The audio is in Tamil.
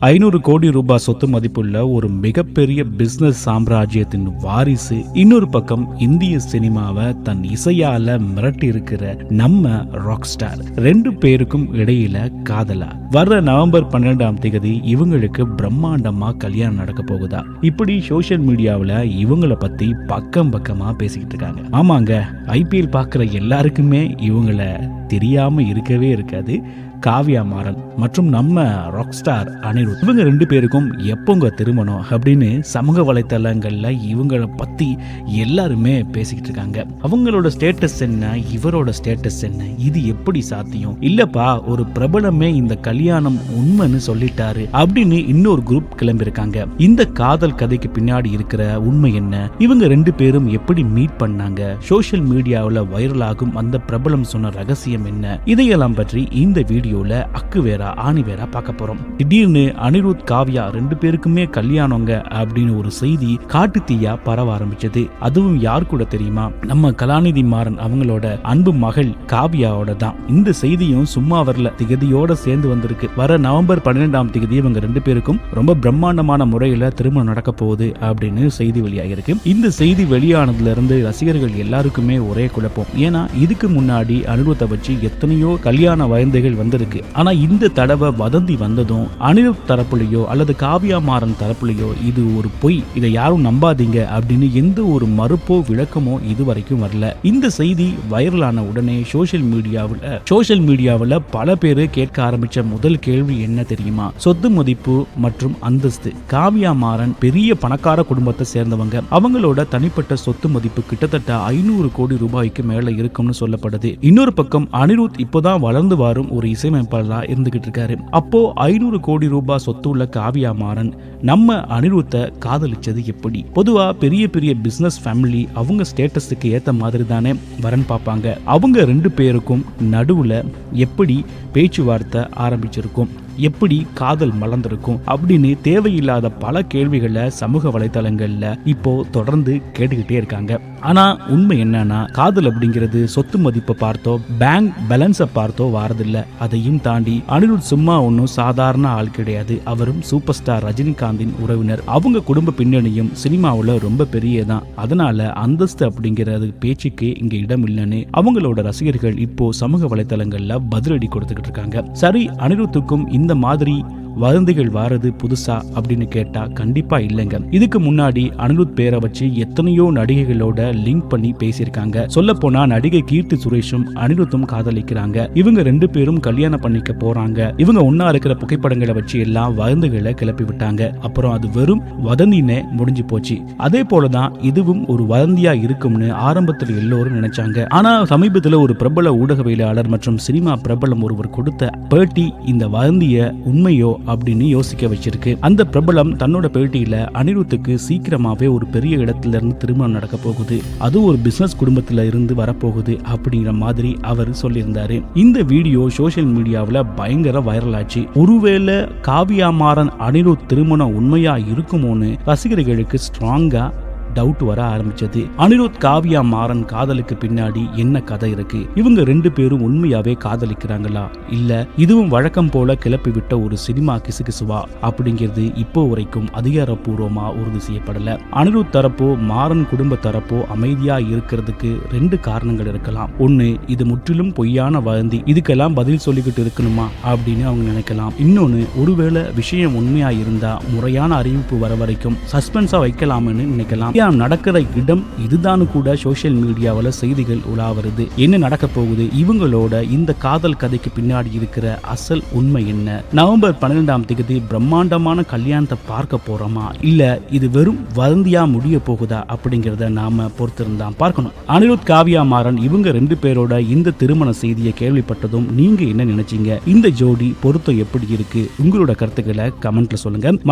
500 கோடி ரூபாய் சொத்து மதிப்புள்ள ஒரு மிகப்பெரிய பிசினஸ் சாம்ராஜ்யத்தின் வாரிசு. இன்னொரு பக்கம் இந்திய சினிமாவை தன் இசையால மிரட்டி இருக்கிற நம்ம ராக் ஸ்டார். 2 பேருக்கும் இடையில காதலா? வர்ற நவம்பர் 12ஆம் தேதி இவங்களுக்கு பிரம்மாண்டமா கல்யாணம் நடக்க போகுதா? இப்படி சோசியல் மீடியாவில் இவங்கள பத்தி பக்கமா பேசிக்கிட்டு இருக்காங்க. ஆமாங்க, IPL பார்க்குற எல்லாருக்குமே இவங்கள தெரியாம இருக்கவே இருக்காது. காவ்யா மாறன் மற்றும் நம்ம ராக் ஸ்டார் அனிருத், இவங்க 2 பேருக்கும் எப்போங்க திருமணம் அப்படின்னு சமூக வலைத்தளங்கள்ல இவங்கள பத்தி எல்லாருமே பேசிக்கிட்டு இருக்காங்க. அவங்களோட ஸ்டேட்டஸ் என்ன, இவரோட ஸ்டேட்டஸ் என்ன, இது எப்படி சாத்தியம்? இல்லப்பா, ஒரு பிரபலமே இந்த கல்யாணம் உண்மைன்னு சொல்லிட்டாரு அப்படின்னு இன்னொரு குரூப் கிளம்பியிருக்காங்க. இந்த காதல் கதைக்கு பின்னாடி இருக்கிற உண்மை என்ன? இவங்க 2 பேரும் எப்படி மீட் பண்ணாங்க? சோசியல் மீடியாவில் வைரலாகும் அந்த பிரபலம் சொன்ன ரகசியம் என்ன? இதையெல்லாம் பற்றி இந்த வீடியோல அக்கு வேற ஆணி வேற பார்க்க போறோம். திடீர்னு அனிருத் காவ்யா 2 பேருக்குமே கல்யாணங்க அப்படின்னு ஒரு செய்தி காட்டு தீயா பரவ ஆரம்பிச்சது. அதுவும் யார் கூட தெரியுமா? நம்ம கலாநிதி மாறன் அவங்களோட அன்பு மகள் காவ்யாவோட தான். இந்த செய்தியும் சும்மா வரல, திகதியோட சேர்ந்து வந்திருக்கு. வர நவம்பர் 12ஆம் தேதி இவங்க 2 பேருக்கும் ரொம்ப பிரம்மாண்டமான முறையில திருமணம் நடக்க போகுது அப்படின்னு செய்தி வெளியாகிருக்கு. இந்த செய்தி வெளியானதுல இருந்து ரசிகர்கள் எல்லாருக்குமே ஒரே குழப்பம். ஏன்னா இதுக்கு முன்னாடி அனிருத்தை வச்சு எத்தனையோ கல்யாண வயந்தைகள் வந்திருக்கு. ஆனா இந்த தடவை வதந்தி வந்ததும் அனிருத் தரப்புலையோ அல்லது காவ்யா மாறன் தரப்புலையோ இது ஒரு பொய், இதை யாரும் நம்பாதீங்க அப்படின்னு எந்த ஒரு மறுப்போ விளக்கமோ இதுவரைக்கும் வரல. இந்த செய்தி வைரலான உடனே சோசியல் மீடியாவில் பல பேர் கேட்க ஆரம்பிச்ச முதல் கேள்வி என்ன தெரியுமா? சொத்து மதிப்பு மற்றும் அந்தஸ்து. காவ்யா மாறன் பெரிய பணக்கார குடும்பத்தை சேர்ந்தவங்க. அவங்களோட தனிப்பட்ட சொத்து மதிப்பு கிட்டத்தட்ட 500 கோடி ரூபாய்க்கு மேல இருக்கும்னு சொல்லப்படுது. இன்னொரு பக்கம் அனிருத் இப்போதான் வளர்ந்து வரும் ஒரு இசையமைப்பாளரா இருந்துகிட்டு இருக்காரு. அப்போ 500 கோடி ரூபாய் சொத்து உள்ள காவ்யா மாறன் நம்ம அனிருத்தை காதலிச்சது எப்படி? பொதுவா பெரிய பெரிய பிசினஸ் ஃபேமிலி அவங்க ஸ்டேட்டஸுக்கு ஏத்த மாதிரி தானே வரன் பார்ப்பாங்க. அவங்க 2 பேருக்கும் நடுவுல எப்படி பேச்சுவார்த்தை ஆரம்பிச்சிருக்கும், எப்படி காதல் மலர்ந்திருக்கும் அப்படின்னு தேவையில்லாத பல கேள்விகளை சமூக வலைதளங்கள்ல இப்போ தொடர்ந்து கேட்டுக்கிட்டே இருக்காங்க. ஆனா உண்மை என்னன்னா, காதல் அப்படிங்கிறது சொத்து மதிப்பை பார்த்தோ பேங்க் பேலன்ஸை பார்த்தோ வாரதில்ல. அதையும் தாண்டி அனிருத் சும்மா ஒன்னும் சாதாரண ஆள் கிடையாது. அவரும் சூப்பர் ஸ்டார் ரஜினிகாந்தின் உறவினர். அவங்க குடும்ப பின்னணியும் சினிமாவுல ரொம்ப பெரியதான். அதனால அந்தஸ்து அப்படிங்கிறது பேச்சுக்கு இங்க இடம் இல்லைன்னு அவங்களோட ரசிகர்கள் இப்போ சமூக வலைதளங்கள்ல பதிலடி கொடுத்துக்கிட்டு இருக்காங்க. சரி, அனிருத்துக்கும் இந்த மாதிரி வதந்திகள் வாரது புதுசா அப்படின்னு கேட்டா கண்டிப்பா இல்லைங்க. இதுக்கு முன்னாடி அனிருத் பேரை வச்சு எத்தனையோ நடிகைகளோட லிங்க் பண்ணி பேசியிருக்காங்க. சொல்ல போனா நடிகை கீர்த்தி சுரேஷும் அனிருத்தும் காதலிக்கிறாங்க. இவங்க 2 பேரும் கல்யாணம் பண்ணிக்க போறாங்க. இவங்க ஒன்னா இருக்கிற புகைப்படங்களை வச்சு எல்லாம் வதந்திகளை கிளப்பி விட்டாங்க. அப்புறம் அது வெறும் வதந்தினே முடிஞ்சு போச்சு. அதே போலதான் இதுவும் ஒரு வதந்தியா இருக்கும்னு ஆரம்பத்தில் எல்லோரும் நினைச்சாங்க. ஆனா சமீபத்தில் ஒரு பிரபல ஊடகவியலாளர் மற்றும் சினிமா பிரபலம் ஒருவர் கொடுத்த பேட்டி இந்த வதந்திய உண்மையோ அப்படின்னு யோசிக்க வச்சிருக்கு. அந்த பிரபலம் தன்னோட பேட்டியில அனிருத்துக்கு சீக்கிரமாவே ஒரு பெரிய இடத்துல இருந்து திருமணம் நடக்க போகுது, அது ஒரு பிசினஸ் குடும்பத்துல இருந்து வரப்போகுது அப்படிங்கிற மாதிரி அவர் சொல்லியிருந்தாரு. இந்த வீடியோ சோசியல் மீடியாவில் பயங்கர வைரல் ஆச்சு. ஒருவேளை காவ்யா மாறன் அனிருத் திருமணம் உண்மையா இருக்குமோன்னு ரசிகர்களுக்கு ஸ்ட்ராங்கா டவுட் வர ஆரம்பிச்சது. அனிருத் காவ்யா மாறன் காதலுக்கு பின்னாடி என்ன கதை இருக்கு? இவங்க 2 பேரும் உண்மையாவே காதலிக்கிறாங்களா, இல்ல இதுவும் வழக்கம் போல கிளப்பி விட்ட ஒரு சினிமா கிசுகிசுவா அப்படிங்கிறது இப்போ வரைக்கும் அதிகாரப்பூர்வமா உறுதி செய்யப்படல. அனிருத் தரப்போ மாறன் குடும்ப தரப்போ அமைதியா இருக்கிறதுக்கு 2 காரணங்கள் இருக்கலாம். ஒண்ணு, இது முற்றிலும் பொய்யான வதந்தி, இதுக்கெல்லாம் பதில் சொல்லிக்கிட்டு இருக்கணுமா அப்படின்னு அவங்க நினைக்கலாம். இன்னொன்னு, ஒருவேளை விஷயம் உண்மையா இருந்தா முறையான அறிவிப்பு வர வரைக்கும் சஸ்பென்ஸா வைக்கலாம்னு நினைக்கலாம். நடக்கிற இடம் இதுதான் கூட சோசியல் மீடியாவில் செய்திகள் உலா வருது. என்ன நடக்க போகுது? இவங்களோட இந்த காதல் கதைக்கு பின்னாடி இருக்கிற அசல் உண்மை என்ன? நவம்பர் 12ஆம் தேதி பிரம்மாண்டமான கல்யாணத்தை பார்க்க போறோமா, இல்ல இது வெறும் வதந்தியா முடிய போகுதா அப்படிங்கறத நாம பொறுத்திருந்தான் பார்க்கணும். அனிருத் காவ்யா மாறன் இவங்க 2 பேரோட இந்த திருமண செய்தியை கேள்விப்பட்டதும் நீங்க என்ன நினைச்சீங்க? இந்த ஜோடி பொருத்தம் எப்படி இருக்கு? உங்களோட கருத்துக்களை கமெண்ட்ல சொல்லுங்க.